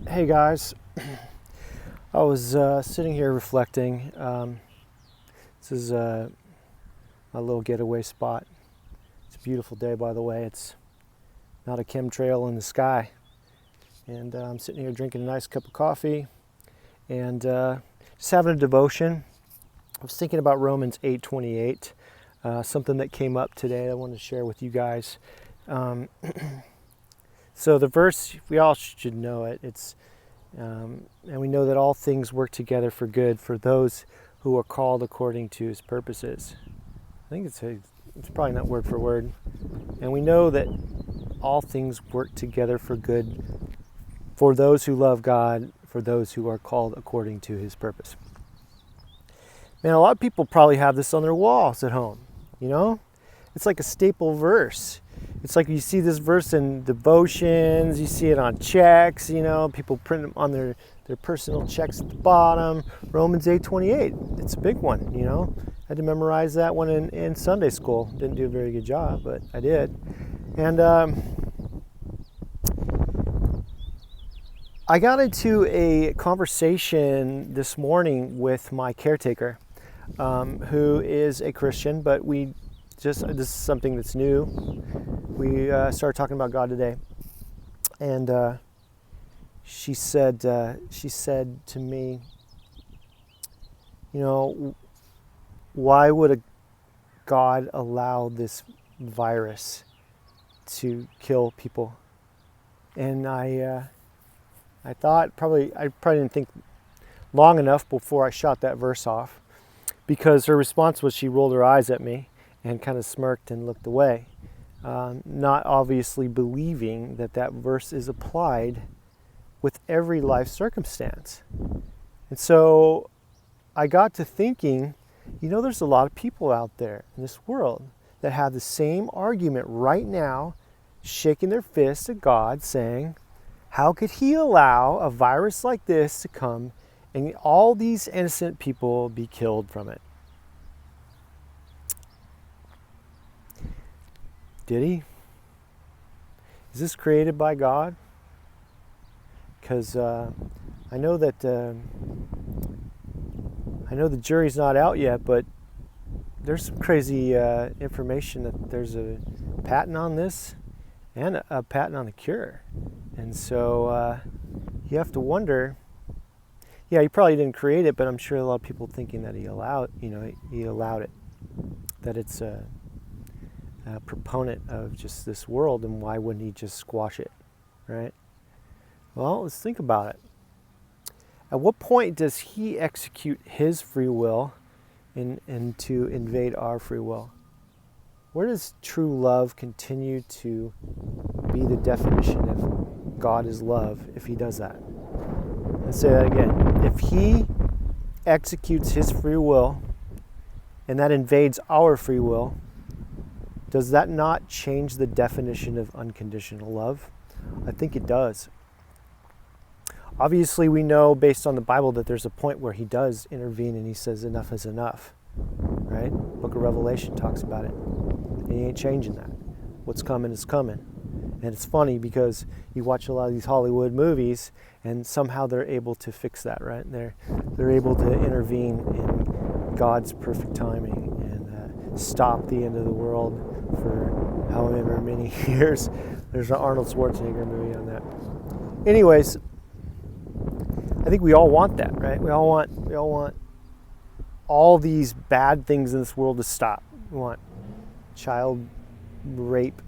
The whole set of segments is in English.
Hey guys, I was sitting here reflecting. This is a little getaway spot. It's a beautiful day, by the way. It's not a chemtrail in the sky. And I'm sitting here drinking a nice cup of coffee and just having a devotion. I was thinking about Romans 8:28, something that came up today I wanted to share with you guys. So the verse, we all should know it. And we know that all things work together for good for those who are called according to His purposes. I think it's probably not word for word. And we know that all things work together for good for those who love God, for those who are called according to His purpose. Man, a lot of people probably have this on their walls at home. You know, it's like a staple verse. It's like you see this verse in devotions, you see it on checks, people print them on their personal checks at the bottom. Romans 8:28, it's a big one, I had to memorize that one in Sunday school. Didn't do a very good job, but I did. And I got into a conversation this morning with my caretaker, who is a Christian, but this is something that's new. We started talking about God today, and she said to me, why would a God allow this virus to kill people? And I thought I probably didn't think long enough before I shot that verse off, because her response was she rolled her eyes at me and kind of smirked and looked away, not obviously believing that verse is applied with every life circumstance. And so I got to thinking, there's a lot of people out there in this world that have the same argument right now, shaking their fists at God, saying, how could He allow a virus like this to come and all these innocent people be killed from it? Did He? Is this created by God? Because I know that the jury's not out yet, but there's some crazy information that there's a patent on this and a patent on the cure. And so you have to wonder, He probably didn't create it, but I'm sure a lot of people thinking that He allowed it, that it's a proponent of just this world, and why wouldn't He just squash it, right? Well, let's think about it. At what point does He execute His free will and to invade our free will? Where does true love continue to be the definition of God is love if He does that? Let's say that again. If He executes His free will and that invades our free will, does that not change the definition of unconditional love? I think it does. Obviously, we know based on the Bible that there's a point where He does intervene and He says enough is enough, right? Book of Revelation talks about it. And He ain't changing that. What's coming is coming. And it's funny because you watch a lot of these Hollywood movies and somehow they're able to fix that, right? They're able to intervene in God's perfect timing and stop the end of the world for however many years. There's an Arnold Schwarzenegger movie on that. Anyways, I think we all want that, right? We all want all these bad things in this world to stop. We want child rape.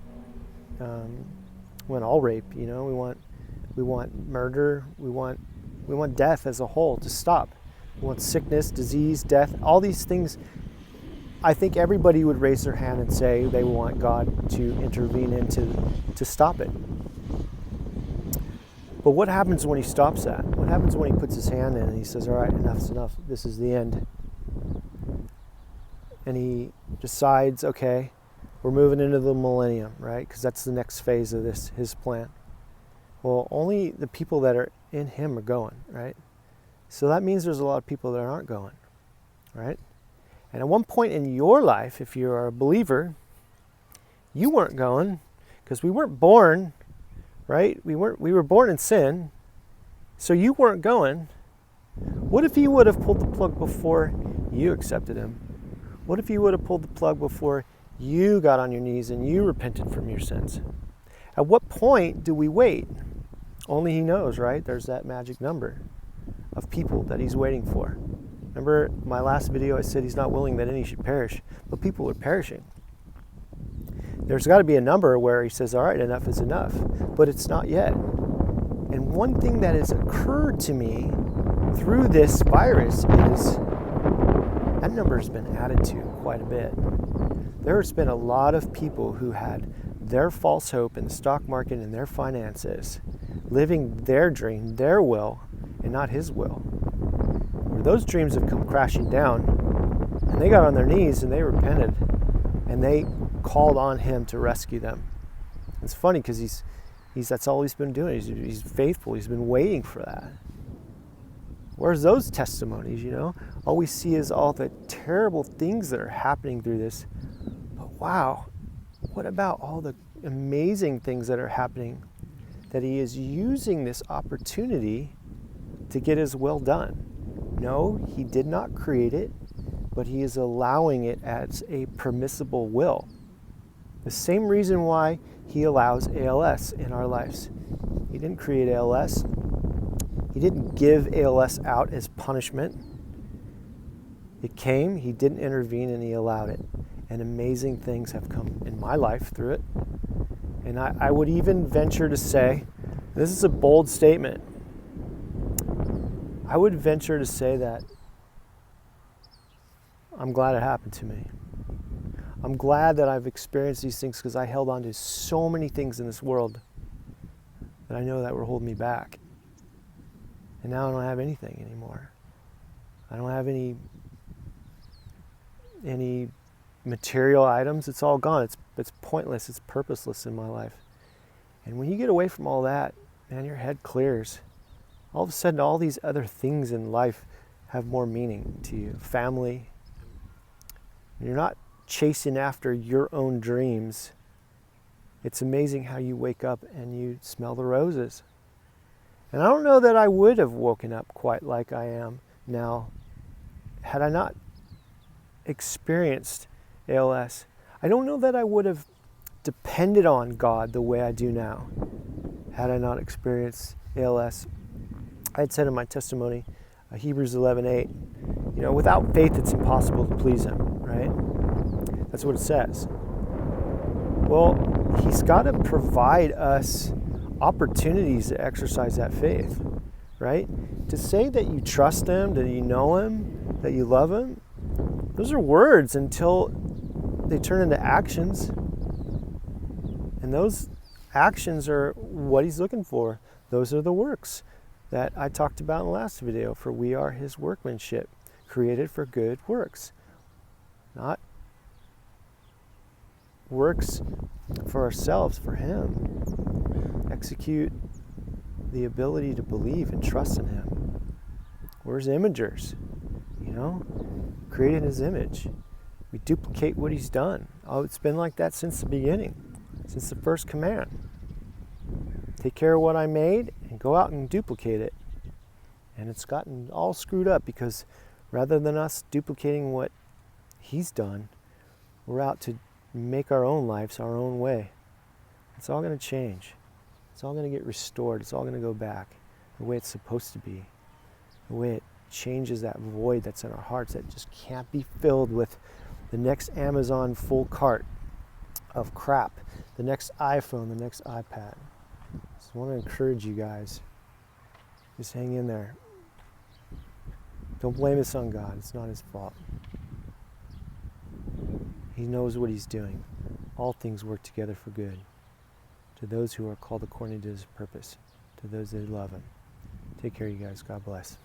We want all rape. We want murder. We want death as a whole to stop. We want sickness, disease, death. All these things. I think everybody would raise their hand and say they want God to intervene and to stop it. But what happens when He stops that? What happens when He puts His hand in and He says, all right, enough's enough. This is the end. And He decides, okay, we're moving into the millennium, right? Because that's the next phase of His plan. Well, only the people that are in Him are going, right? So that means there's a lot of people that aren't going, right? And at one point in your life, if you're a believer, you weren't going because we weren't born, right? We were born in sin. So you weren't going. What if he would have pulled the plug before you accepted him? What if he would have pulled the plug before you got on your knees and you repented from your sins? At what point do we wait? Only he knows, right? There's that magic number of people that he's waiting for. Remember my last video, I said he's not willing that any should perish, but people are perishing. There's got to be a number where he says, all right, enough is enough, but it's not yet. And one thing that has occurred to me through this virus is that number has been added to quite a bit. There's been a lot of people who had their false hope in the stock market and their finances, living their dream, their will, and not his will. Where those dreams have come crashing down, and they got on their knees and they repented, and they called on him to rescue them. It's funny because he's that's all he's been doing. He's faithful. He's been waiting for that. Where's those testimonies, you know? All we see is all the terrible things that are happening through this. But wow, what about all the amazing things that are happening, that he is using this opportunity to get his will done? No, he did not create it, but he is allowing it as a permissible will. The same reason why he allows ALS in our lives. He didn't create ALS. He didn't give ALS out as punishment. It came, he didn't intervene, and he allowed it. And amazing things have come in my life through it. And I would even venture to say, this is a bold statement, I would venture to say that I'm glad it happened to me. I'm glad that I've experienced these things because I held on to so many things in this world that I know that were holding me back. And now I don't have anything anymore. I don't have any material items. It's all gone. It's pointless. It's purposeless in my life. And when you get away from all that, man, your head clears. All of a sudden, all these other things in life have more meaning to you. Family. You're not chasing after your own dreams. It's amazing how you wake up and you smell the roses. And I don't know that I would have woken up quite like I am now had I not experienced ALS. I don't know that I would have depended on God the way I do now had I not experienced ALS. I had said in my testimony, Hebrews 11:8, you know, without faith it's impossible to please him, right? That's what it says. Well, he's got to provide us opportunities to exercise that faith, right? To say that you trust him, that you know him, that you love him, those are words until they turn into actions. And those actions are what he's looking for. Those are the works that I talked about in the last video, for we are his workmanship, created for good works. Not works for ourselves, for him. Execute the ability to believe and trust in him. We're his imagers, you know, created in his image. We duplicate what he's done. Oh, it's been like that since the beginning, since the first command. Take care of what I made and go out and duplicate it. And it's gotten all screwed up because rather than us duplicating what he's done, we're out to make our own lives our own way. It's all going to change. It's all going to get restored. It's all going to go back the way it's supposed to be. The way it changes that void that's in our hearts that just can't be filled with the next Amazon full cart of crap, the next iPhone, the next iPad. So I want to encourage you guys, just hang in there. Don't blame this on God. It's not his fault. He knows what he's doing. All things work together for good to those who are called according to his purpose, to those that love him. Take care, you guys. God bless.